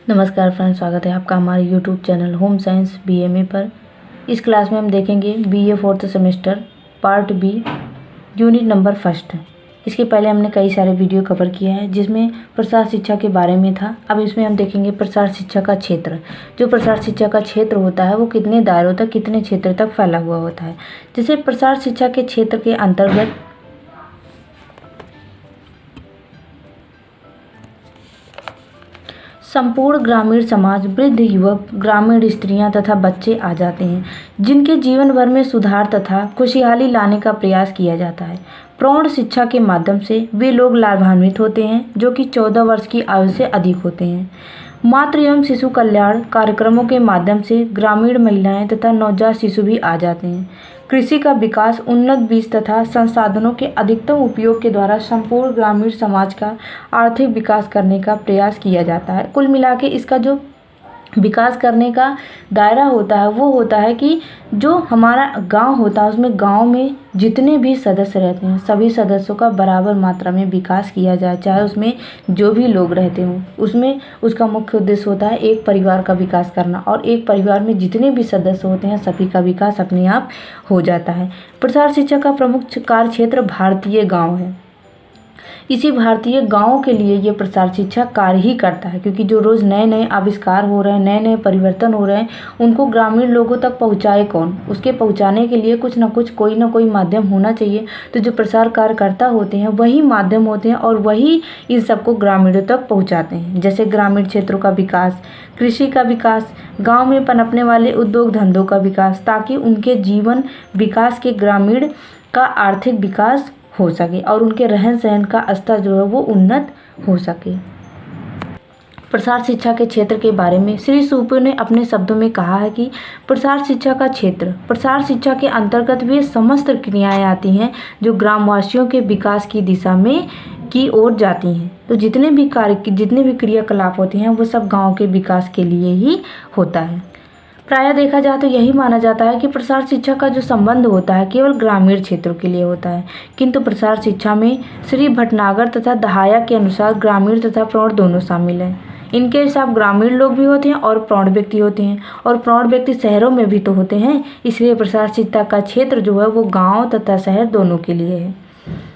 नमस्कार फ्रेंड्स, स्वागत है आपका हमारे YouTube channel home science BMA पर। इस क्लास में हम देखेंगे BA fourth semester part B unit number first. इसके पहले हमने कई सारे वीडियो कवर किया है जिसमें प्रसार शिक्षा के बारे में था। अब इसमें हम देखेंगे प्रसार शिक्षा का क्षेत्र। जो प्रसार शिक्षा का क्षेत्र होता है वो कितने दायरों तक, कितने क्षेत्र तक फैला हुआ होता है। जैसे प्रसार शिक्षा के क्षेत्र के अंतर्गत संपूर्ण ग्रामीण समाज, वृद्ध युवक, ग्रामीण स्त्रियां तथा बच्चे आ जाते हैं, जिनके जीवन भर में सुधार तथा खुशहाली लाने का प्रयास किया जाता है। प्रौढ़ शिक्षा के माध्यम से वे लोग लाभान्वित होते हैं जो कि 14 वर्ष की आयु से अधिक होते हैं। मातृ एवं शिशु कल्याण कार्यक्रमों के माध्यम से ग्रामीण महिलाएं तथा नवजात शिशु भी आ जाते हैं। कृषि का विकास, उन्नत बीज तथा संसाधनों के अधिकतम उपयोग के द्वारा संपूर्ण ग्रामीण समाज का आर्थिक विकास करने का प्रयास किया जाता है। कुल मिला के इसका जो विकास करने का दायरा होता है वो होता है कि जो हमारा गांव होता है उसमें गांव में जितने भी सदस्य रहते हैं सभी सदस्यों का बराबर मात्रा में विकास किया जाए, चाहे उसमें जो भी लोग रहते हों। उसमें उसका मुख्य उद्देश्य होता है एक परिवार का विकास करना, और एक परिवार में जितने भी सदस्य होते हैं सभी का विकास अपने आप हो जाता है। प्रसार शिक्षा का प्रमुख कार्य क्षेत्र भारतीय गाँव है। इसी भारतीय गाँव के लिए ये प्रसार शिक्षा कार्य ही करता है, क्योंकि जो रोज़ नए नए आविष्कार हो रहे हैं, नए नए परिवर्तन हो रहे हैं, उनको ग्रामीण लोगों तक पहुँचाए कौन। उसके पहुँचाने के लिए कुछ ना कुछ, कोई ना कोई माध्यम होना चाहिए। तो जो प्रसार कार्यकर्ता होते हैं वही माध्यम होते हैं और वही इन सबको ग्रामीणों तक पहुँचाते हैं। जैसे ग्रामीण क्षेत्रों का विकास, कृषि का विकास, गाँव में पनपने वाले उद्योग धंधों का विकास, ताकि उनके जीवन विकास के ग्रामीण का आर्थिक विकास हो सके और उनके रहन सहन का स्तर जो है वो उन्नत हो सके। प्रसार शिक्षा के क्षेत्र के बारे में श्री सुपे ने अपने शब्दों में कहा है कि प्रसार शिक्षा का क्षेत्र, प्रसार शिक्षा के अंतर्गत वे समस्त क्रियाएं आती हैं जो ग्रामवासियों के विकास की दिशा में की ओर जाती हैं। तो जितने भी क्रियाकलाप होते हैं वो सब गाँव के विकास के लिए ही होता है। प्रायः देखा जाए तो यही माना जाता है कि प्रसार शिक्षा का जो संबंध होता है केवल ग्रामीण क्षेत्रों के लिए होता है, किंतु प्रसार शिक्षा में श्री भटनागर तथा दहाया के अनुसार ग्रामीण तथा प्रौढ़ दोनों शामिल हैं। इनके हिसाब ग्रामीण लोग भी होते हैं और प्रौढ़ व्यक्ति होते हैं, और प्रौढ़ व्यक्ति शहरों में भी तो होते हैं। इसलिए प्रसार शिक्षा का क्षेत्र जो है वो गाँव तथा शहर दोनों के लिए है।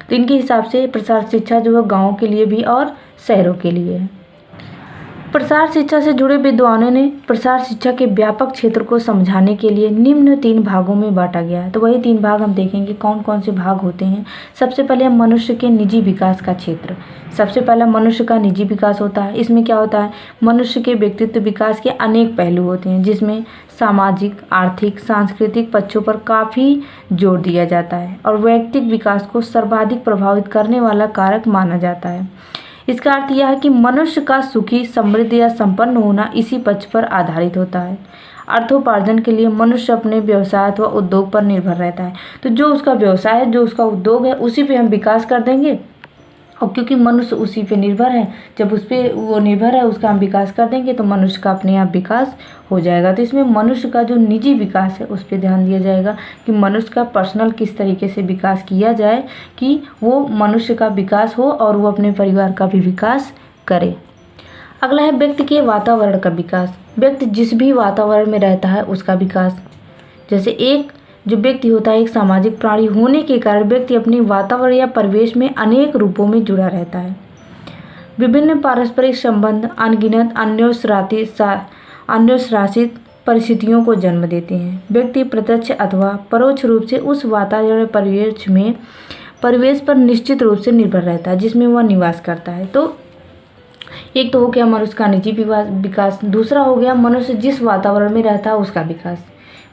तो इनके हिसाब से प्रसार शिक्षा जो है गाँव के लिए भी और शहरों के लिए है। प्रसार शिक्षा से जुड़े विद्वानों ने प्रसार शिक्षा के व्यापक क्षेत्र को समझाने के लिए निम्न 3 भागों में बांटा गया है। तो वही 3 भाग हम देखेंगे कौन कौन से भाग होते हैं। सबसे पहले मनुष्य के निजी विकास का क्षेत्र। सबसे पहला मनुष्य का निजी विकास होता है। इसमें क्या होता है, मनुष्य के व्यक्तित्व विकास के अनेक पहलू होते हैं, जिसमें सामाजिक, आर्थिक, सांस्कृतिक पक्षों पर काफ़ी जोर दिया जाता है और वैयक्तिक विकास को सर्वाधिक प्रभावित करने वाला कारक माना जाता है। इसका अर्थ यह है कि मनुष्य का सुखी, समृद्ध या संपन्न होना इसी पक्ष पर आधारित होता है। अर्थोपार्जन के लिए मनुष्य अपने व्यवसाय अथवा उद्योग पर निर्भर रहता है। तो जो उसका व्यवसाय है, जो उसका उद्योग है, उसी पे हम विकास कर देंगे, और क्योंकि मनुष्य उसी पे निर्भर है, जब उस पर वो निर्भर है उसका हम विकास कर देंगे तो मनुष्य का अपने आप विकास हो जाएगा। तो इसमें मनुष्य का जो निजी विकास है उस पर ध्यान दिया जाएगा कि मनुष्य का पर्सनल किस तरीके से विकास किया जाए कि वो मनुष्य का विकास हो और वो अपने परिवार का भी विकास करे। अगला है व्यक्ति के वातावरण का विकास। व्यक्ति जिस भी वातावरण में रहता है उसका विकास। जैसे एक जो व्यक्ति होता है एक सामाजिक प्राणी होने के कारण व्यक्ति अपने वातावरण या परिवेश में अनेक रूपों में जुड़ा रहता है। विभिन्न पारस्परिक संबंध अनगिनत अन्योश्रासित परिस्थितियों को जन्म देते हैं। व्यक्ति प्रत्यक्ष अथवा परोक्ष रूप से उस वातावरण परिवेश पर निश्चित रूप से निर्भर रहता है जिसमें वह निवास करता है। तो एक तो हो गया मनुष्य का निजी विकास, दूसरा हो गया मनुष्य जिस वातावरण में रहता है उसका विकास।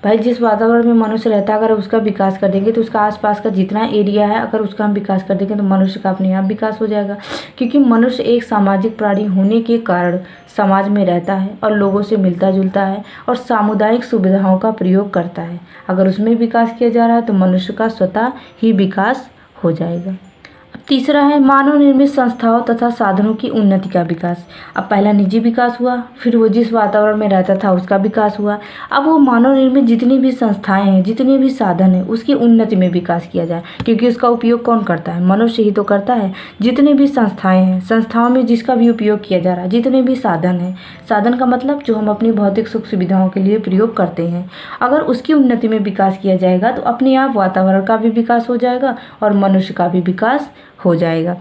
भाई जिस वातावरण में मनुष्य रहता है अगर उसका विकास कर देंगे तो उसका आसपास का जितना एरिया है अगर उसका हम विकास कर देंगे तो मनुष्य का अपने आप विकास हो जाएगा, क्योंकि मनुष्य एक सामाजिक प्राणी होने के कारण समाज में रहता है और लोगों से मिलता जुलता है और सामुदायिक सुविधाओं का प्रयोग करता है। अगर उसमें विकास किया जा रहा है तो मनुष्य का स्वतः ही विकास हो जाएगा। अब तीसरा है मानव निर्मित संस्थाओं तथा साधनों की उन्नति का विकास। अब पहला निजी विकास हुआ, फिर वो जिस वातावरण में रहता था उसका विकास हुआ। अब वो मानव निर्मित जितनी भी संस्थाएं हैं, जितने भी साधन हैं, उसकी उन्नति में विकास किया जाए, क्योंकि उसका उपयोग कौन करता है? मनुष्य ही तो करता है। जितने भी संस्थाएं हैं, संस्थाओं में जिसका भी उपयोग किया जा रहा है, जितने भी साधन हैं, साधन का मतलब जो हम अपनी भौतिक सुख सुविधाओं के लिए प्रयोग करते हैं, अगर उसकी उन्नति में विकास किया जाएगा तो अपने आप वातावरण का भी विकास हो जाएगा और मनुष्य का भी विकास हो जाएगा।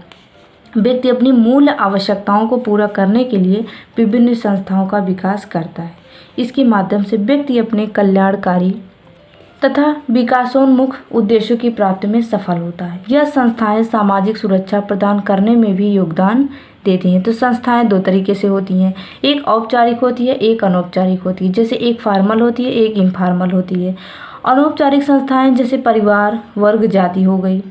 व्यक्ति अपनी मूल आवश्यकताओं को पूरा करने के लिए विभिन्न संस्थाओं का विकास करता है। इसके माध्यम से व्यक्ति अपने कल्याणकारी तथा विकासोन्मुख उद्देश्यों की प्राप्ति में सफल होता है। यह संस्थाएं सामाजिक सुरक्षा प्रदान करने में भी योगदान देती हैं। तो संस्थाएं दो तरीके से होती हैं, एक औपचारिक होती है, एक अनौपचारिक होती है। जैसे एक फॉर्मल होती है, एक इनफॉर्मल होती है। अनौपचारिक संस्थाएं जैसे परिवार, वर्ग, जाति हो गई,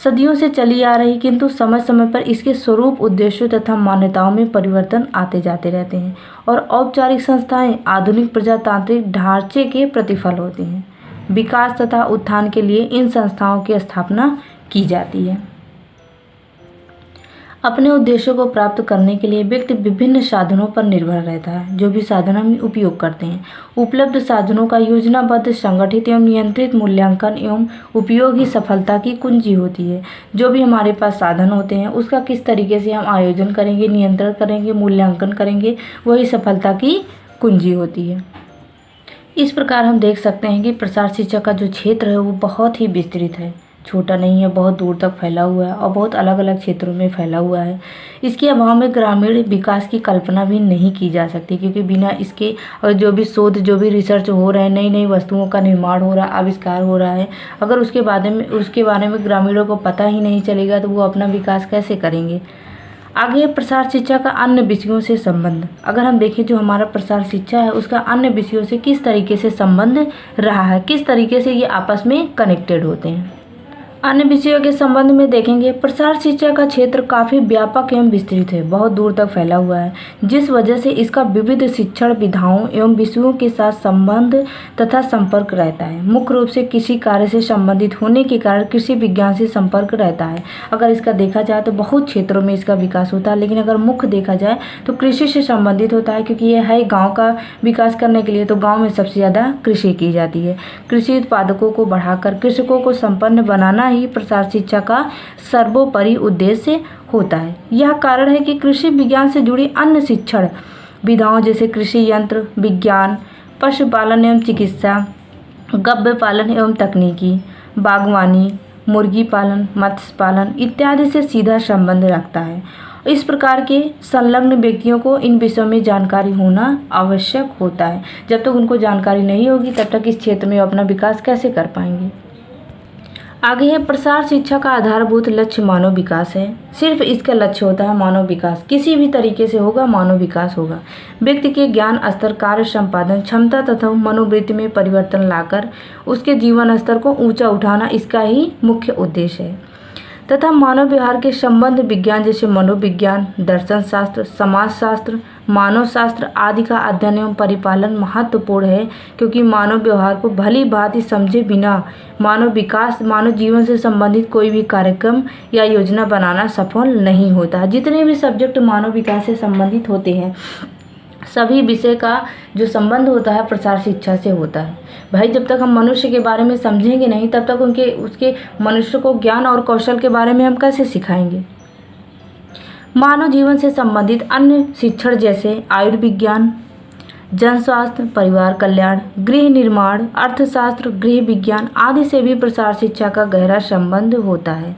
सदियों से चली आ रही, किंतु समय समय पर इसके स्वरूप, उद्देश्यों तथा मान्यताओं में परिवर्तन आते जाते रहते हैं। और औपचारिक संस्थाएं आधुनिक प्रजातांत्रिक ढांचे के प्रतिफल होती हैं। विकास तथा उत्थान के लिए इन संस्थाओं की स्थापना की जाती है। अपने उद्देश्यों को प्राप्त करने के लिए व्यक्ति विभिन्न साधनों पर निर्भर रहता है, जो भी साधन हम उपयोग करते हैं। उपलब्ध साधनों का योजनाबद्ध, संगठित एवं नियंत्रित मूल्यांकन एवं उपयोग ही सफलता की कुंजी होती है। जो भी हमारे पास साधन होते हैं, उसका किस तरीके से हम आयोजन करेंगे, नियंत्रण करेंगे, मूल्यांकन करेंगे, वही सफलता की कुंजी होती है। इस प्रकार हम देख सकते हैं कि प्रसार शिक्षा का जो क्षेत्र है वो बहुत ही विस्तृत है, छोटा नहीं है, बहुत दूर तक फैला हुआ है और बहुत अलग अलग क्षेत्रों में फैला हुआ है। इसके अभाव में ग्रामीण विकास की कल्पना भी नहीं की जा सकती, क्योंकि बिना इसके और जो भी शोध, जो भी रिसर्च हो रहा है, नई नई वस्तुओं का निर्माण हो रहा है, आविष्कार हो रहा है, अगर उसके बारे में ग्रामीणों को पता ही नहीं चलेगा तो वो अपना विकास कैसे करेंगे। आगे प्रसार शिक्षा का अन्य विषयों से संबंध। अगर हम देखें जो हमारा प्रसार शिक्षा है उसका अन्य विषयों से किस तरीके से संबंध रहा है, किस तरीके से ये आपस में कनेक्टेड होते हैं। अन्य विषयों के संबंध में देखेंगे, प्रसार शिक्षा का क्षेत्र काफ़ी व्यापक एवं विस्तृत है, बहुत दूर तक फैला हुआ है, जिस वजह से इसका विविध शिक्षण विधाओं एवं विषयों के साथ संबंध तथा संपर्क रहता है। मुख्य रूप से कृषि कार्य से संबंधित होने के कारण कृषि विज्ञान से संपर्क रहता है। अगर इसका देखा जाए तो बहुत क्षेत्रों में इसका विकास होता है, लेकिन अगर मुख्य देखा जाए तो कृषि से संबंधित होता है, क्योंकि यह है गाँव का विकास करने के लिए, तो गाँव में सबसे ज़्यादा कृषि की जाती है। कृषि उत्पादकों को बढ़ाकर कृषकों को संपन्न बनाना ही प्रसार शिक्षा का सर्वोपरि उद्देश्य होता है। यह कारण है कि कृषि विज्ञान से जुड़ी अन्य शिक्षण विधाओं जैसे कृषि यंत्र विज्ञान, पशुपालन एवं चिकित्सा, गव्य पालन एवं तकनीकी, बागवानी, मुर्गी पालन, मत्स्य पालन इत्यादि से सीधा संबंध रखता है। इस प्रकार के संलग्न व्यक्तियों को इन विषयों में जानकारी होना आवश्यक होता है। जब तक उनको जानकारी नहीं होगी तब तक इस क्षेत्र में अपना विकास कैसे कर पाएंगे। आगे है प्रसार शिक्षा का आधारभूत लक्ष्य मानव विकास है। सिर्फ इसका लक्ष्य होता है मानव विकास, किसी भी तरीके से होगा मानव विकास होगा। व्यक्ति के ज्ञान स्तर, कार्य संपादन क्षमता तथा मनोवृत्ति में परिवर्तन लाकर उसके जीवन स्तर को ऊंचा उठाना इसका ही मुख्य उद्देश्य है। तथा मानव व्यवहार के संबंध विज्ञान जैसे मनोविज्ञान, दर्शन शास्त्र, समाजशास्त्र, मानव शास्त्र आदि का अध्ययन एवं परिपालन महत्वपूर्ण है, क्योंकि मानव व्यवहार को भली भांति समझे बिना मानव विकास, मानव जीवन से संबंधित कोई भी कार्यक्रम या योजना बनाना सफल नहीं होता। जितने भी सब्जेक्ट मानव विकास से संबंधित होते हैं, सभी विषय का जो संबंध होता है प्रसार शिक्षा से होता है। भाई जब तक हम मनुष्य के बारे में समझेंगे नहीं, तब तक उसके मनुष्य को ज्ञान और कौशल के बारे में हम कैसे सिखाएंगे। मानव जीवन से संबंधित अन्य शिक्षण जैसे आयुर्विज्ञान, जन स्वास्थ्य, परिवार कल्याण, गृह निर्माण, अर्थशास्त्र, गृह विज्ञान आदि से भी प्रसार शिक्षा का गहरा संबंध होता है।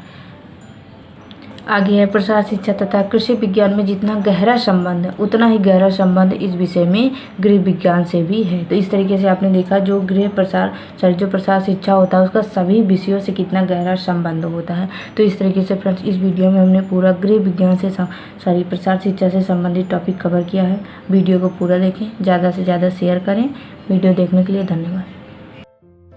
आगे है प्रसार शिक्षा तथा कृषि विज्ञान में जितना गहरा संबंध है उतना ही गहरा संबंध इस विषय में गृह विज्ञान से भी है। तो इस तरीके से आपने देखा जो प्रसार शिक्षा होता है उसका सभी विषयों से कितना गहरा संबंध होता है। तो इस तरीके से फ्रेंड्स इस वीडियो में हमने पूरा गृह विज्ञान से प्रसार शिक्षा से संबंधित टॉपिक कवर किया है। वीडियो को पूरा देखें, ज़्यादा से ज़्यादा शेयर करें। वीडियो देखने के लिए धन्यवाद।